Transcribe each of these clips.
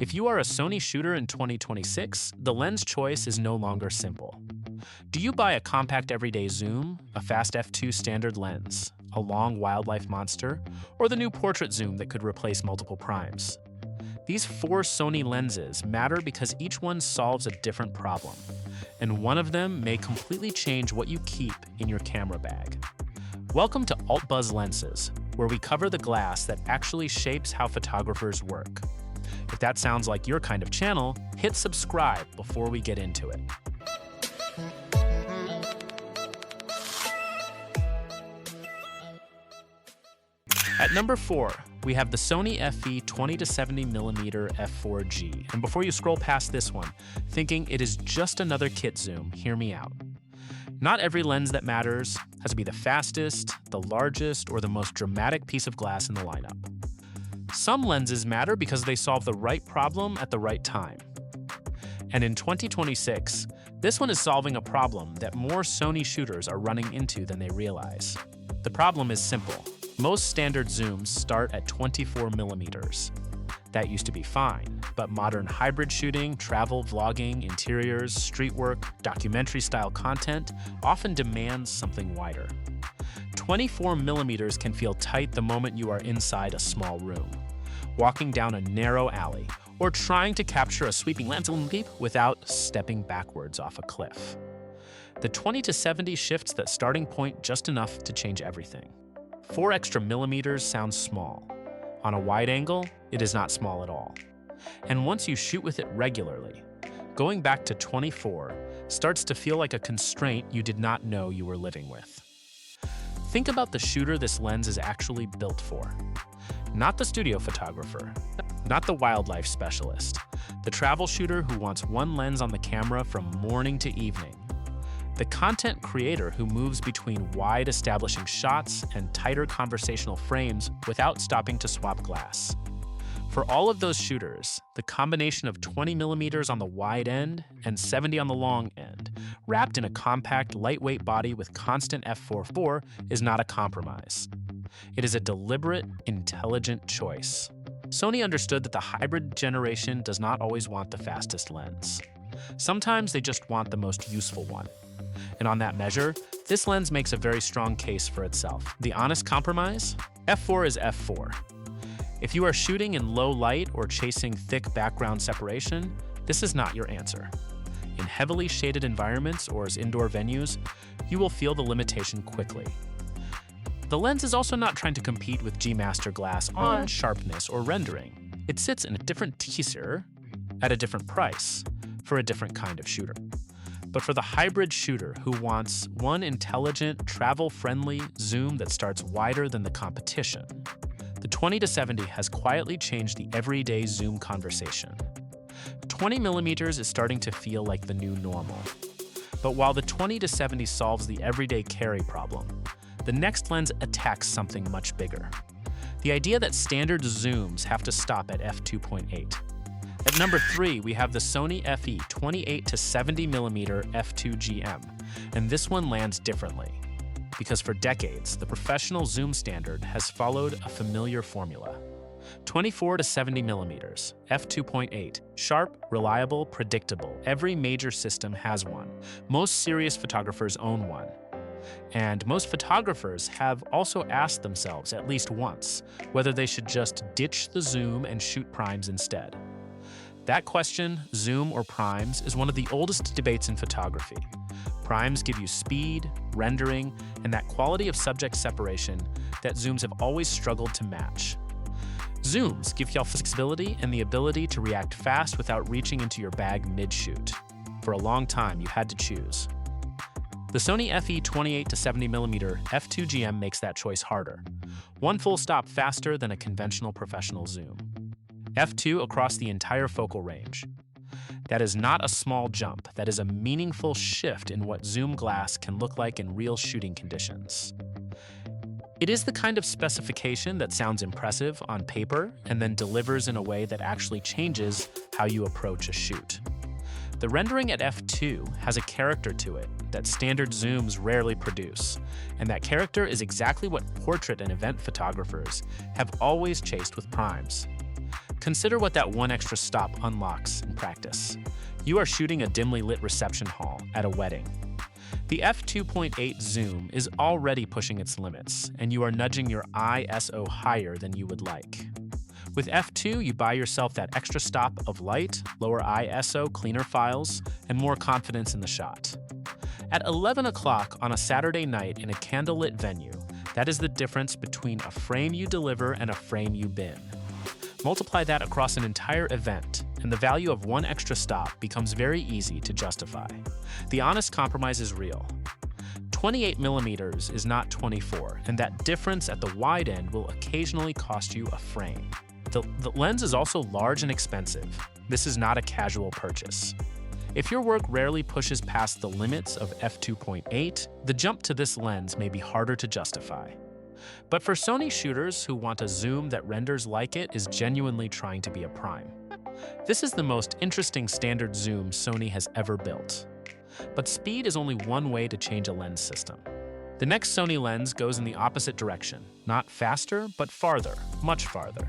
If you are a Sony shooter in 2026, the lens choice is no longer simple. Do you buy a compact everyday zoom, a fast f2 standard lens, a long wildlife monster, or the new portrait zoom that could replace multiple primes? These four Sony lenses matter because each one solves a different problem, and one of them may completely change what you keep in your camera bag. Welcome to AltBuzz Lenses, where we cover the glass that actually shapes how photographers work. If that sounds like your kind of channel, hit subscribe before we get into it. At number 4, we have the Sony FE 20-70mm f4G. And before you scroll past this one, thinking it is just another kit zoom, hear me out. Not every lens that matters has to be the fastest, the largest, or the most dramatic piece of glass in the lineup. Some lenses matter because they solve the right problem at the right time. And in 2026, this one is solving a problem that more Sony shooters are running into than they realize. The problem is simple. Most standard zooms start at 24mm. That used to be fine, but modern hybrid shooting, travel, vlogging, interiors, street work, documentary-style content often demands something wider. 24mm can feel tight the moment you are inside a small room, walking down a narrow alley, or trying to capture a sweeping landscape without stepping backwards off a cliff. The 20-70 shifts that starting point just enough to change everything. 4 extra millimeters sounds small. On a wide angle, it is not small at all. And once you shoot with it regularly, going back to 24 starts to feel like a constraint you did not know you were living with. Think about the shooter this lens is actually built for. Not the studio photographer, not the wildlife specialist, the travel shooter who wants one lens on the camera from morning to evening. The content creator who moves between wide establishing shots and tighter conversational frames without stopping to swap glass. For all of those shooters, the combination of 20mm on the wide end and 70 on the long end, wrapped in a compact, lightweight body with constant f4.4, is not a compromise. It is a deliberate, intelligent choice. Sony understood that the hybrid generation does not always want the fastest lens. Sometimes they just want the most useful one. And on that measure, this lens makes a very strong case for itself. The honest compromise? f4 is f4. If you are shooting in low light or chasing thick background separation, this is not your answer. In heavily shaded environments or as indoor venues, you will feel the limitation quickly. The lens is also not trying to compete with G Master glass on sharpness or rendering. It sits in a different tier at a different price for a different kind of shooter. But for the hybrid shooter who wants one intelligent, travel-friendly zoom that starts wider than the competition, the 20-70 has quietly changed the everyday zoom conversation. 20mm is starting to feel like the new normal. But while the 20-70 solves the everyday carry problem, the next lens attacks something much bigger. The idea that standard zooms have to stop at f2.8. At number 3, we have the Sony FE 28-70mm f2GM, and this one lands differently. Because for decades, the professional zoom standard has followed a familiar formula. 24-70mm, f2.8, sharp, reliable, predictable. Every major system has one. Most serious photographers own one. And most photographers have also asked themselves at least once whether they should just ditch the zoom and shoot primes instead. That question, zoom or primes, is one of the oldest debates in photography. Primes give you speed, rendering, and that quality of subject separation that zooms have always struggled to match. Zooms give you flexibility and the ability to react fast without reaching into your bag mid-shoot. For a long time, you had to choose. The Sony FE 28-70mm f2GM makes that choice harder. One full stop faster than a conventional professional zoom. f2 across the entire focal range. That is not a small jump, that is a meaningful shift in what zoom glass can look like in real shooting conditions. It is the kind of specification that sounds impressive on paper and then delivers in a way that actually changes how you approach a shoot. The rendering at f2 has a character to it that standard zooms rarely produce, and that character is exactly what portrait and event photographers have always chased with primes. Consider what that one extra stop unlocks in practice. You are shooting a dimly lit reception hall at a wedding. The f2.8 zoom is already pushing its limits, and you are nudging your ISO higher than you would like. With f2, you buy yourself that extra stop of light, lower ISO, cleaner files, and more confidence in the shot. At 11 o'clock on a Saturday night in a candlelit venue, that is the difference between a frame you deliver and a frame you bin. Multiply that across an entire event, and the value of one extra stop becomes very easy to justify. The honest compromise is real. 28mm is not 24, and that difference at the wide end will occasionally cost you a frame. The lens is also large and expensive. This is not a casual purchase. If your work rarely pushes past the limits of f2.8, the jump to this lens may be harder to justify. But for Sony shooters who want a zoom that renders like it is genuinely trying to be a prime. This is the most interesting standard zoom Sony has ever built. But speed is only one way to change a lens system. The next Sony lens goes in the opposite direction, not faster, but farther, much farther.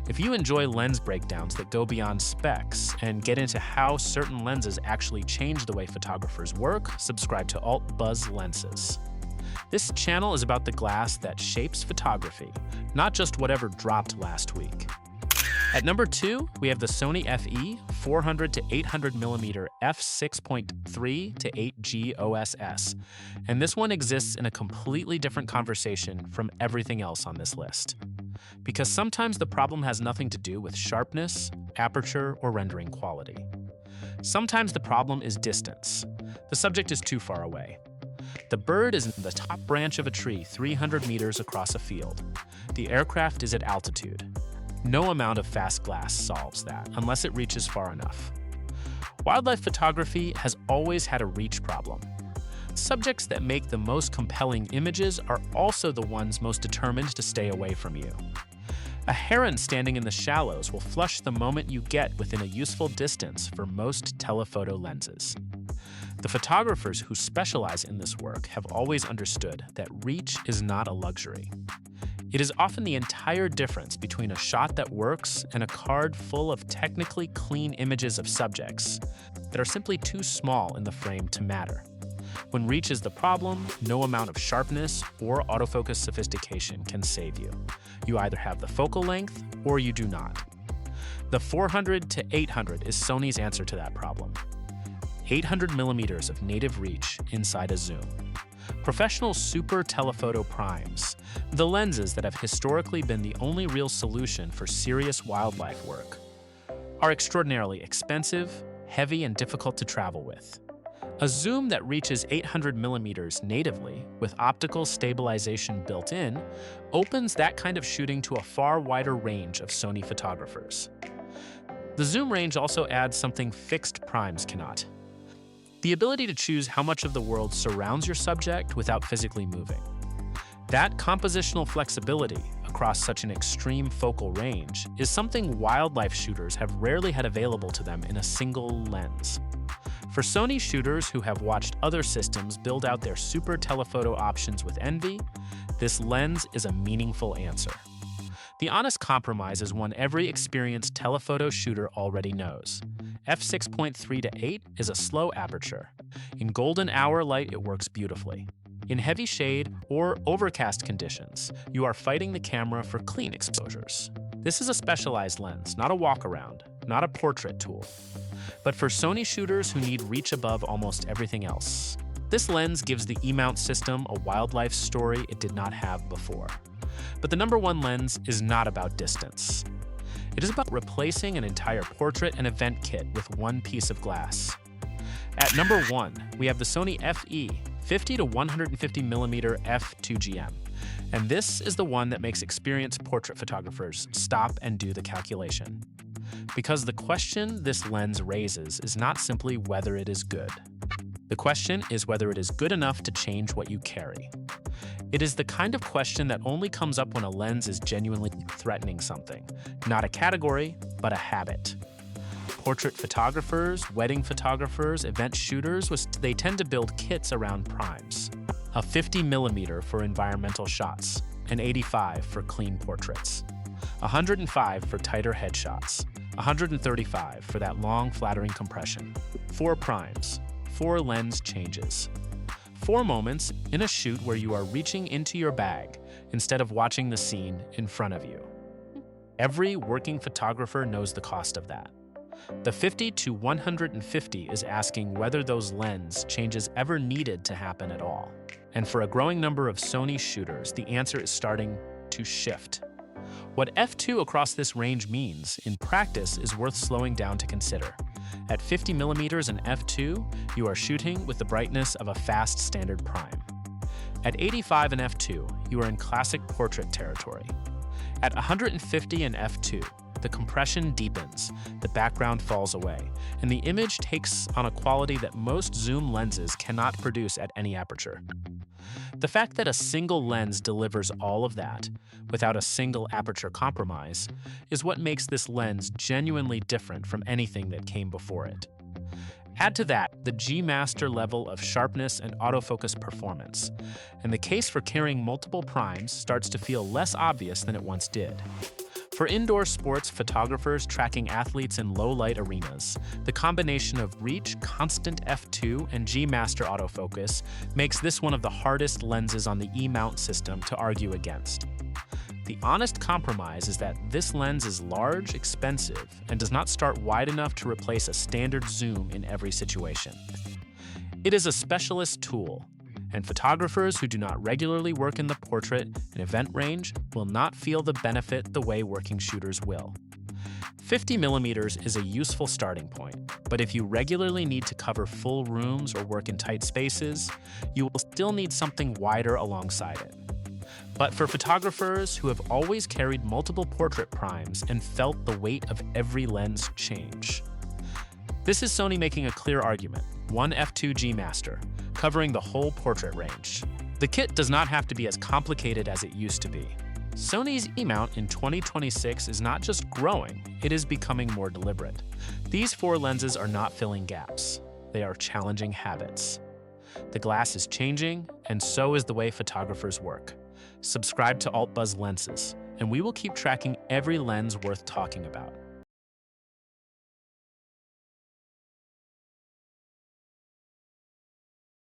If you enjoy lens breakdowns that go beyond specs and get into how certain lenses actually change the way photographers work, subscribe to Alt Buzz Lenses. This channel is about the glass that shapes photography, not just whatever dropped last week. At number 2, we have the Sony FE 400 to 800mm f6.3 to 8 G OSS, and this one exists in a completely different conversation from everything else on this list. Because sometimes the problem has nothing to do with sharpness, aperture, or rendering quality. Sometimes the problem is distance. The subject is too far away. The bird is in the top branch of a tree 300 meters across a field. The aircraft is at altitude. No amount of fast glass solves that, unless it reaches far enough. Wildlife photography has always had a reach problem. Subjects that make the most compelling images are also the ones most determined to stay away from you. A heron standing in the shallows will flush the moment you get within a useful distance for most telephoto lenses. The photographers who specialize in this work have always understood that reach is not a luxury. It is often the entire difference between a shot that works and a card full of technically clean images of subjects that are simply too small in the frame to matter. When reach is the problem, no amount of sharpness or autofocus sophistication can save you. You either have the focal length or you do not. The 400 to 800 is Sony's answer to that problem. 800mm of native reach inside a zoom. Professional Super-Telephoto primes, the lenses that have historically been the only real solution for serious wildlife work, are extraordinarily expensive, heavy, and difficult to travel with. A zoom that reaches 800mm natively, with optical stabilization built in, opens that kind of shooting to a far wider range of Sony photographers. The zoom range also adds something fixed primes cannot: the ability to choose how much of the world surrounds your subject without physically moving. That compositional flexibility across such an extreme focal range is something wildlife shooters have rarely had available to them in a single lens. For Sony shooters who have watched other systems build out their Super-Telephoto options with envy, this lens is a meaningful answer. The honest compromise is one every experienced telephoto shooter already knows. f6.3 to 8 is a slow aperture. In golden hour light, it works beautifully. In heavy shade or overcast conditions, you are fighting the camera for clean exposures. This is a specialized lens, not a walk-around, not a portrait tool. But for Sony shooters who need reach above almost everything else, this lens gives the E-mount system a wildlife story it did not have before. But the number one lens is not about distance. It is about replacing an entire portrait and event kit with one piece of glass. At number 1, we have the Sony FE 50 to 150mm f2GM. And this is the one that makes experienced portrait photographers stop and do the calculation. Because the question this lens raises is not simply whether it is good. The question is whether it is good enough to change what you carry. It is the kind of question that only comes up when a lens is genuinely threatening something, not a category, but a habit. Portrait photographers, wedding photographers, event shooters, they tend to build kits around primes. A 50mm for environmental shots, an 85 for clean portraits. 105 for tighter headshots, 135 for that long, flattering compression, 4 primes, 4 lens changes, 4 moments in a shoot where you are reaching into your bag instead of watching the scene in front of you. Every working photographer knows the cost of that. The 50 to 150 is asking whether those lens changes ever needed to happen at all. And for a growing number of Sony shooters, the answer is starting to shift. What f2 across this range means, in practice, is worth slowing down to consider. At 50mm and f2, you are shooting with the brightness of a fast standard prime. At 85 and f2, you are in classic portrait territory. At 150 and f2, the compression deepens, the background falls away, and the image takes on a quality that most zoom lenses cannot produce at any aperture. The fact that a single lens delivers all of that, without a single aperture compromise, is what makes this lens genuinely different from anything that came before it. Add to that the G master level of sharpness and autofocus performance, and the case for carrying multiple primes starts to feel less obvious than it once did. For indoor sports photographers tracking athletes in low-light arenas, the combination of reach, constant f2, and G master autofocus makes this one of the hardest lenses on the E-mount system to argue against. The honest compromise is that this lens is large, expensive, and does not start wide enough to replace a standard zoom in every situation. It is a specialist tool, and photographers who do not regularly work in the portrait and event range will not feel the benefit the way working shooters will. 50mm is a useful starting point, but if you regularly need to cover full rooms or work in tight spaces, you will still need something wider alongside it. But for photographers who have always carried multiple portrait primes and felt the weight of every lens change, this is Sony making a clear argument: one f2 G master, covering the whole portrait range. The kit does not have to be as complicated as it used to be. Sony's E-mount in 2026 is not just growing, it is becoming more deliberate. These 4 lenses are not filling gaps. They are challenging habits. The glass is changing, and so is the way photographers work. Subscribe to AltBuzz Lenses, and we will keep tracking every lens worth talking about.